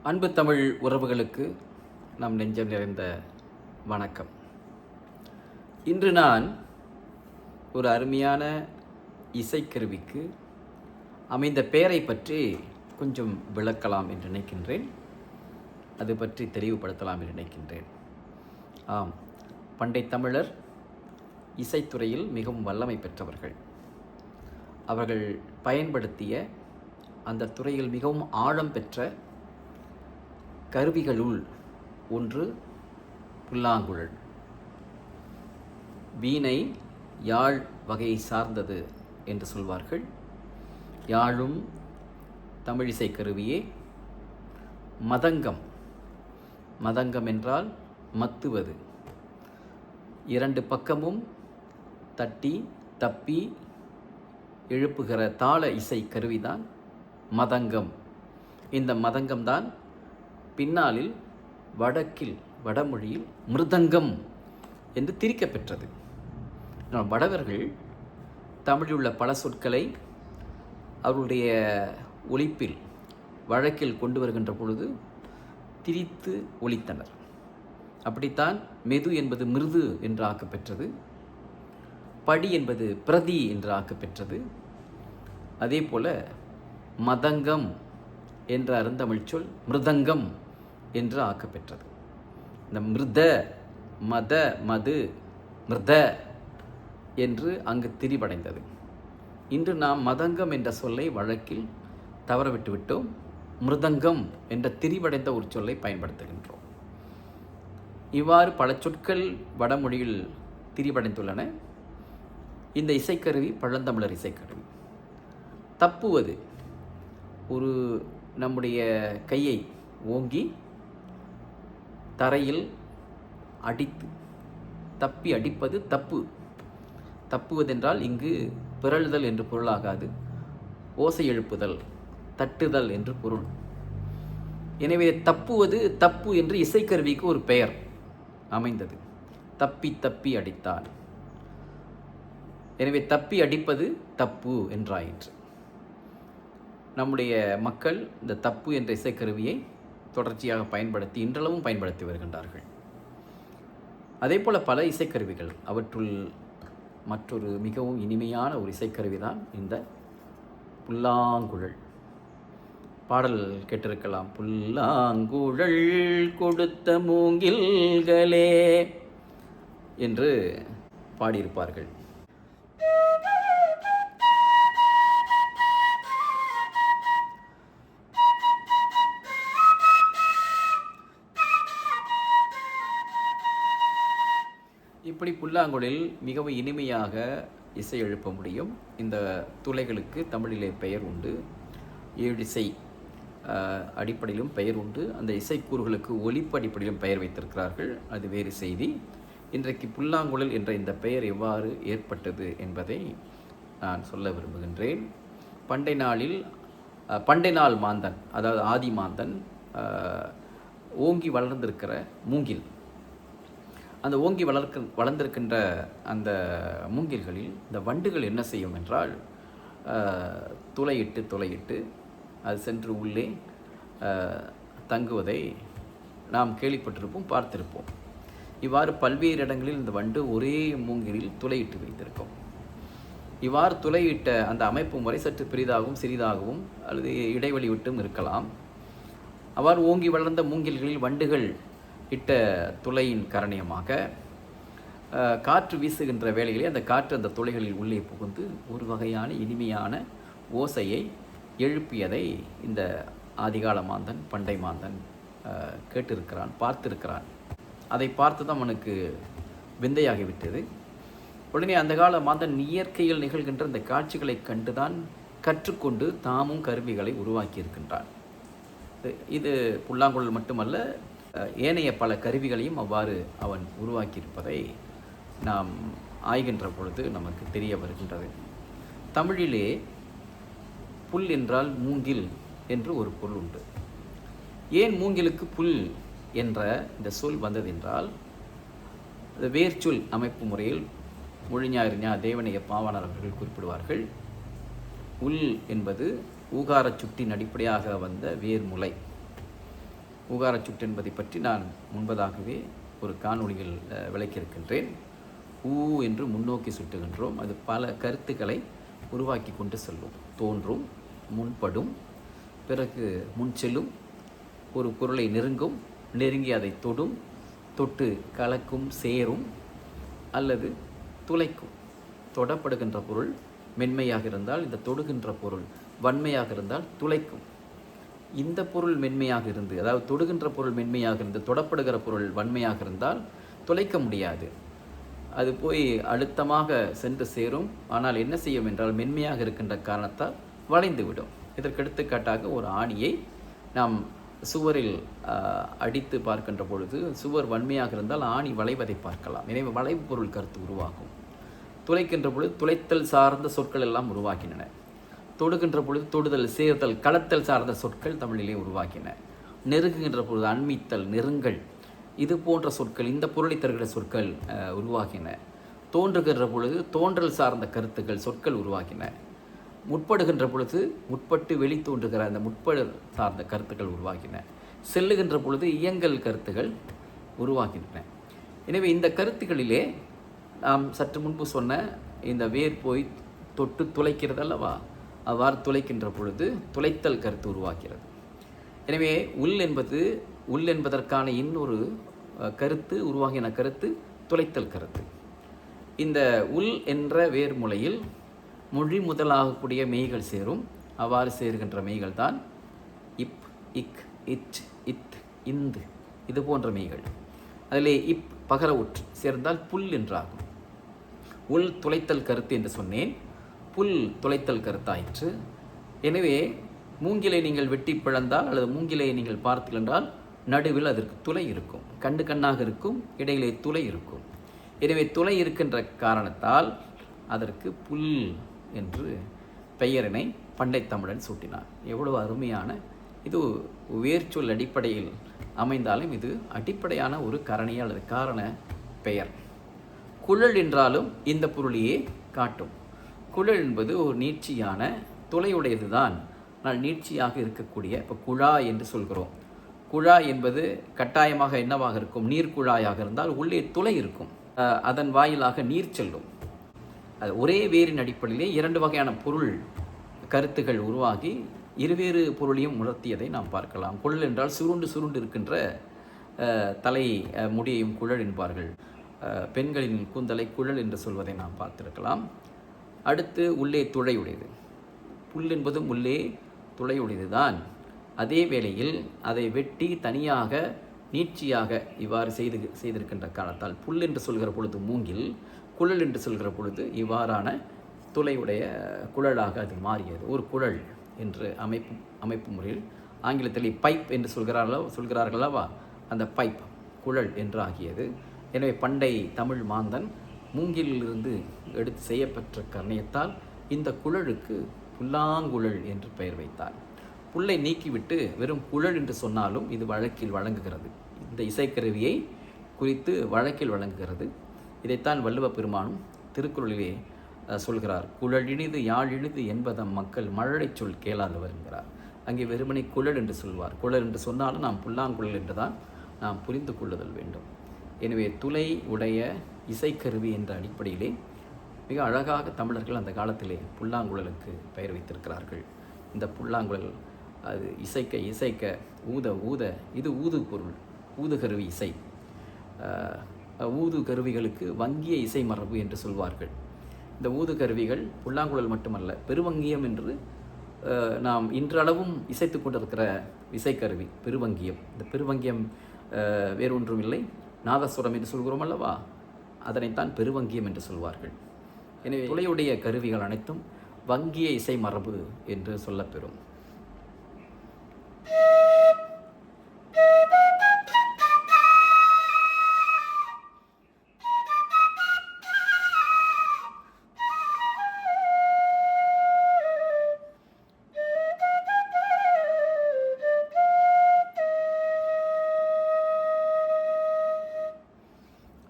அன்பு தமிழ் உறவுகளுக்கு நம் நெஞ்சம் நிறைந்த வணக்கம். இன்று நான் ஒரு அருமையான இசைக்கருவிக்கு அமைந்த பெயரை பற்றி கொஞ்சம் விளக்கலாம் என்று நினைக்கின்றேன். அது பற்றி தெளிவுபடுத்தலாம் என்று நினைக்கின்றேன். ஆம், பண்டை தமிழர் இசைத்துறையில் மிகவும் வல்லமை பெற்றவர்கள். அவர்கள் பயன்படுத்திய அந்த துறையில் மிகவும் ஆழம் பெற்ற கருவிகளுள் ஒன்று புல்லாங்குழல். வீணை யாழ் வகையை சார்ந்தது என்று சொல்வார்கள். யாழும் தமிழிசை கருவியே. மதங்கம், மதங்கம் என்றால் மத்துவது. இரண்டு பக்கமும் தட்டி தப்பி எழுப்புகிற தாள இசை கருவிதான் மதங்கம். இந்த மதங்கம்தான் பின்னாளில் வடக்கில் வடமொழியில் மிருதங்கம் என்று திரிக்கப் பெற்றது. வடவர்கள் தமிழில் உள்ள பல சொற்களை அவருடைய ஒலிப்பில் வழக்கில் கொண்டு வருகின்ற பொழுது திரித்து ஒலித்தனர். அப்படித்தான் மெது என்பது மிருது என்று ஆக்கப்பெற்றது, படி என்பது பிரதி என்று ஆக்கப்பெற்றது. அதே போல மதங்கம் என்ற அருந்தமிழ் சொல் மிருதங்கம் என்று ஆக்கப்பெற்றது. இந்த மிருத, மத, மது, மிருத என்று அங்கு திரிவடைந்தது. இன்று நாம் மதங்கம் என்ற சொல்லை வழக்கில் தவறவிட்டு விட்டோம். மிருதங்கம் என்ற திரிவடைந்த ஒரு சொல்லை பயன்படுத்துகின்றோம். இவ்வாறு பல சொற்கள் வடமொழியில் திரிவடைந்துள்ளன. இந்த இசைக்கருவி பழந்தமிழர் இசைக்கருவி. தப்புவது, ஒரு நம்முடைய கையை ஓங்கி தரையில் அடித்து தப்பி அடிப்பது தப்பு. தப்புவதென்றால் இங்கு பிறழுதல் என்று பொருளாகாது, ஓசை எழுப்புதல், தட்டுதல் என்று பொருள். எனவே தப்புவது தப்பு என்று இசைக்கருவிக்கு ஒரு பெயர் அமைந்தது. தப்பி தப்பி அடித்தான். எனவே தப்பி அடிப்பது தப்பு என்றாயிற்று. நம்முடைய மக்கள் இந்த தப்பு என்ற இசைக்கருவியை தொடர்ச்சியாக பயன்படுத்தி இன்றளவும் பயன்படுத்தி வருகின்றார்கள். அதே போல் பல இசைக்கருவிகள், அவற்றுள் மற்றொரு மிகவும் இனிமையான ஒரு இசைக்கருவி தான் இந்த புல்லாங்குழல். பாடல் கேட்டிருக்கலாம். புல்லாங்குழல் கொடுத்த மூங்கில்களே என்று பாடியிருப்பார்கள். இப்படி புல்லாங்குழலில் மிகவும் இனிமையாக இசை எழுப்ப முடியும். இந்த துளைகளுக்கு தமிழிலே பெயர் உண்டு. ஏழிசை அடிப்படையிலும் பெயர் உண்டு. அந்த இசைக்கூறுகளுக்கு ஒலிப்பு அடிப்படையிலும் பெயர் வைத்திருக்கிறார்கள். அது வேறு செய்தி. இன்றைக்கு புல்லாங்குழல் என்ற இந்த பெயர் எவ்வாறு ஏற்பட்டது என்பதை நான் சொல்ல விரும்புகின்றேன். பண்டை நாள் மாந்தன், அதாவது ஆதி மாந்தன், ஓங்கி வளர்ந்திருக்கிற மூங்கில், அந்த ஓங்கி வளர்ந்திருக்கின்ற அந்த மூங்கில்களில் இந்த வண்டுகள் என்ன செய்யும் என்றால், துளையிட்டு அது சென்று உள்ளே தங்குவதை நாம் கேள்விப்பட்டிருப்போம், பார்த்திருப்போம். இவ்வாறு பல்வேறு இடங்களில் இந்த வண்டு ஒரே மூங்கிலில் துளையிட்டு வைத்திருக்கும். இவ்வாறு துளையிட்ட அந்த அமைப்பு முறை சற்று பெரிதாகவும் சிறிதாகவும் அல்லது இடைவெளி விட்டும் இருக்கலாம். அவ்வாறு ஓங்கி வளர்ந்த மூங்கில்களில் வண்டுகள் இட்ட துளையின் காரணமாக காற்று வீசுகின்ற வேளையிலே அந்த காற்று அந்த துளைகளில் உள்ளே புகுந்து ஒரு வகையான இனிமையான ஓசையை எழுப்பியதை இந்த ஆதிகால மாந்தன், பண்டை மாந்தன் கேட்டிருக்கிறான், பார்த்திருக்கிறான். அதை பார்த்து தான் அவனுக்கு விந்தையாகிவிட்டது. உடனே அந்த கால மாந்தன் இயற்கையில் நிகழ்கின்ற இந்த காட்சிகளை கண்டுதான் கற்றுக்கொண்டு தாமும் கருவிகளை உருவாக்கியிருக்கின்றான். இது புல்லாங்குழல் மட்டுமல்ல, ஏனைய பல கருவிகளையும் அவ்வாறு அவன் உருவாக்கியிருப்பதை நாம் ஆய்கின்ற பொழுது நமக்கு தெரிய வருகின்றது. தமிழிலே புல் என்றால் மூங்கில் என்று ஒரு பொருள் உண்டு. ஏன் மூங்கிலுக்கு புல் என்ற இந்த சொல் வந்ததென்றால், வேர்ச்சொல் அமைப்பு முறையில் மொழிஞாயிறு தேவனைய பாவாணர் அவர்கள் குறிப்பிடுவார்கள். உல் என்பது ஊகார சுட்டின் அடிப்படையாக வந்த வேர்முலை. ஊகாரச்சுட்டு என்பதை பற்றி நான் முன்பதாகவே ஒரு காணொளியில் விளக்கியிருக்கின்றேன். ஊ என்று முன்னோக்கி சுட்டுகின்றோம். அது பல கருத்துக்களை உருவாக்கி கொண்டு செல்லும். தோன்றும், முன்படும், பிறகு முன் செல்லும், ஒரு பொருளை நெருங்கும், நெருங்கி அதை தொடும், தொட்டு கலக்கும், சேரும் அல்லது துளைக்கும். தொடப்படுகின்ற பொருள் மென்மையாக இருந்தால், இந்த தொடுகின்ற பொருள் வன்மையாக இருந்தால் துளைக்கும். இந்த பொருள் மென்மையாக இருந்து, அதாவது தொடுகின்ற பொருள் மென்மையாக இருந்து தொடப்படுகிற பொருள் வன்மையாக இருந்தால் துளைக்க முடியாது. அது போய் அழுத்தமாக சென்று சேரும். ஆனால் என்ன செய்யும் என்றால் மென்மையாக இருக்கின்ற காரணத்தால் வளைந்து விடும். இதற்கு எடுத்துக்காட்டாக ஒரு ஆணியை நாம் சுவரில் அடித்து பார்க்கின்ற பொழுது சுவர் வன்மையாக இருந்தால் ஆணி வளைவதை பார்க்கலாம். எனவே வளைவு பொருள் கருத்து உருவாகும். துளைக்கின்ற பொழுது துளைத்தல் சார்ந்த சொற்கள் எல்லாம் உருவாக்கின்றன. தொடுகின்ற பொழுது தொடுதல், சேர்த்தல், களத்தல் சார்ந்த சொற்கள் தமிழிலே உருவாக்கின. நெருங்குகின்ற பொழுது அண்மித்தல், நெருங்கல், இது போன்ற சொற்கள், இந்த பொருளை தருகிற சொற்கள் உருவாகின. தோன்றுகின்ற பொழுது தோன்றல் சார்ந்த கருத்துக்கள், சொற்கள் உருவாகின. முற்படுகின்ற பொழுது முற்பட்டு வெளி தோன்றுகிற அந்த முற்படு சார்ந்த கருத்துக்கள் உருவாகின. செல்லுகின்ற பொழுது இயங்கல் கருத்துகள் உருவாகின்றன. எனவே இந்த கருத்துக்களிலே நாம் சற்று முன்பு சொன்ன இந்த வேர் போய் தொட்டு துளைக்கிறது அல்லவா, அவ்வாறு துளைக்கின்ற பொழுது துளைத்தல் கருத்து உருவாகிறது. எனவே உள் என்பதற்கான இன்னொரு கருத்து உருவாகின கருத்து துளைத்தல் கருத்து. இந்த உள் என்ற வேர்முலையில் மொழி முதலாகக்கூடிய மெய்கள் சேரும். அவ்வாறு சேர்கின்ற மெய்கள் தான் இப், இக், இச், இத், இந்து, இது போன்ற மெய்கள். அதிலே இப் பகர உற்று சேர்ந்தால் புல் என்றாகும். உள் துளைத்தல் கருத்து என்று சொன்னேன், புல் துளைத்தல் கருத்தாயிற்று. எனவே மூங்கிலை நீங்கள் வெட்டி பிளந்தால் அல்லது மூங்கிலை நீங்கள் பார்த்தீர்கள் என்றால் நடுவில் அதற்கு துளை இருக்கும். கண்டு கண்ணாக இருக்கும், இடையிலே துளை இருக்கும். எனவே துளை இருக்கின்ற காரணத்தால் அதற்கு புல் என்று பெயரினை பண்டை தமிழன் சூட்டினார். எவ்வளவு அருமையான இது வேர்ச்சொல் அடிப்படையில் அமைந்தாலும் இது அடிப்படையான ஒரு கரணி அல்லது காரண பெயர். குழல் என்றாலும் இந்த பொருளையே காட்டும். குழல் என்பது ஒரு நீட்சியான துளையுடையது தான், ஆனால் நீட்சியாக இருக்கக்கூடிய, இப்போ குழாய் என்று சொல்கிறோம். குழாய் என்பது கட்டாயமாக என்னவாக இருக்கும்? நீர் குழாயாக இருந்தால் உள்ளே துளை இருக்கும், அதன் வாயிலாக நீர் செல்லும். அது ஒரே வேரின் அடிப்படையிலே இரண்டு வகையான பொருள் கருத்துகள் உருவாகி இருவேறு பொருளையும் உணர்த்தியதை நாம் பார்க்கலாம். குழல் என்றால் சுருண்டு சுருண்டு இருக்கின்ற தலை முடியையும் குழல் என்பார்கள். பெண்களின் கூந்தலை குழல் என்று சொல்வதை நாம் பார்த்திருக்கலாம். அடுத்து உள்ளே துளையுடையது. புல் என்பதும் உள்ளே துளையுடையது தான். அதே வேளையில் அதை வெட்டி தனியாக நீட்சியாக இவ்வாறு செய்திருக்கின்ற காரணத்தால் புல் என்று சொல்கிற பொழுது மூங்கில், குழல் என்று சொல்கிற பொழுது இவ்வாறான துளையுடைய குழலாக அது மாறியது. ஒரு குழல் என்று அமைப்பு முறையில் ஆங்கிலத்தில் பைப் என்று சொல்கிறார்களவா, அந்த பைப் குழல் என்று ஆகியது. எனவே பண்டை தமிழ் மாந்தன் மூங்கிலிருந்து எடுத்து செய்யப்பெற்ற கர்ணியத்தால் இந்த குழலுக்கு புல்லாங்குழல் என்று பெயர் வைத்தார். புல்லை நீக்கிவிட்டு வெறும் குழல் என்று சொன்னாலும் இது வழக்கில் வழங்குகிறது. இந்த இசைக்கருவியை குறித்து வழக்கில் வழங்குகிறது. இதைத்தான் வள்ளுவ பெருமானும் திருக்குறளிலே சொல்கிறார். குழலினிது யாழினிது என்பதம் மக்கள் மழலை சொல் கேளாதவர் என்கிறார். அங்கே வெறுமனை குழல் என்று சொல்வார். குழல் என்று சொன்னாலும் நாம் புல்லாங்குழல் என்று தான் நாம் புரிந்து கொள்ளுதல் வேண்டும். எனவே துளை உடைய இசைக்கருவி என்ற அடிப்படையிலே மிக அழகாக தமிழர்கள் அந்த காலத்திலே புல்லாங்குழலுக்கு பெயர் வைத்திருக்கிறார்கள். இந்த புல்லாங்குழல் அது இசைக்க ஊத இது ஊது பொருள், ஊதுகருவி இசை. ஊது கருவிகளுக்கு வங்கிய இசை மரபு என்று சொல்வார்கள். இந்த ஊது கருவிகள் புல்லாங்குழல் மட்டுமல்ல, பெருவங்கியம் என்று நாம் இன்றளவும் இசைத்து கொண்டிருக்கிற இசைக்கருவி பெருவங்கியம். இந்த பெருவங்கியம் வேறொன்றும் இல்லை, நாதஸ்வரம் என்று சொல்கிறோம் அல்லவா, அதனைத்தான் பெருவங்கியம் என்று சொல்வார்கள். எனவே துளையுடைய கருவிகள் அனைத்தும் வங்கிய இசை மரபு என்று சொல்லப்பெறும்.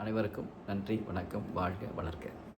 அனைவருக்கும் நன்றி, வணக்கம், வாழ்க வளர்க.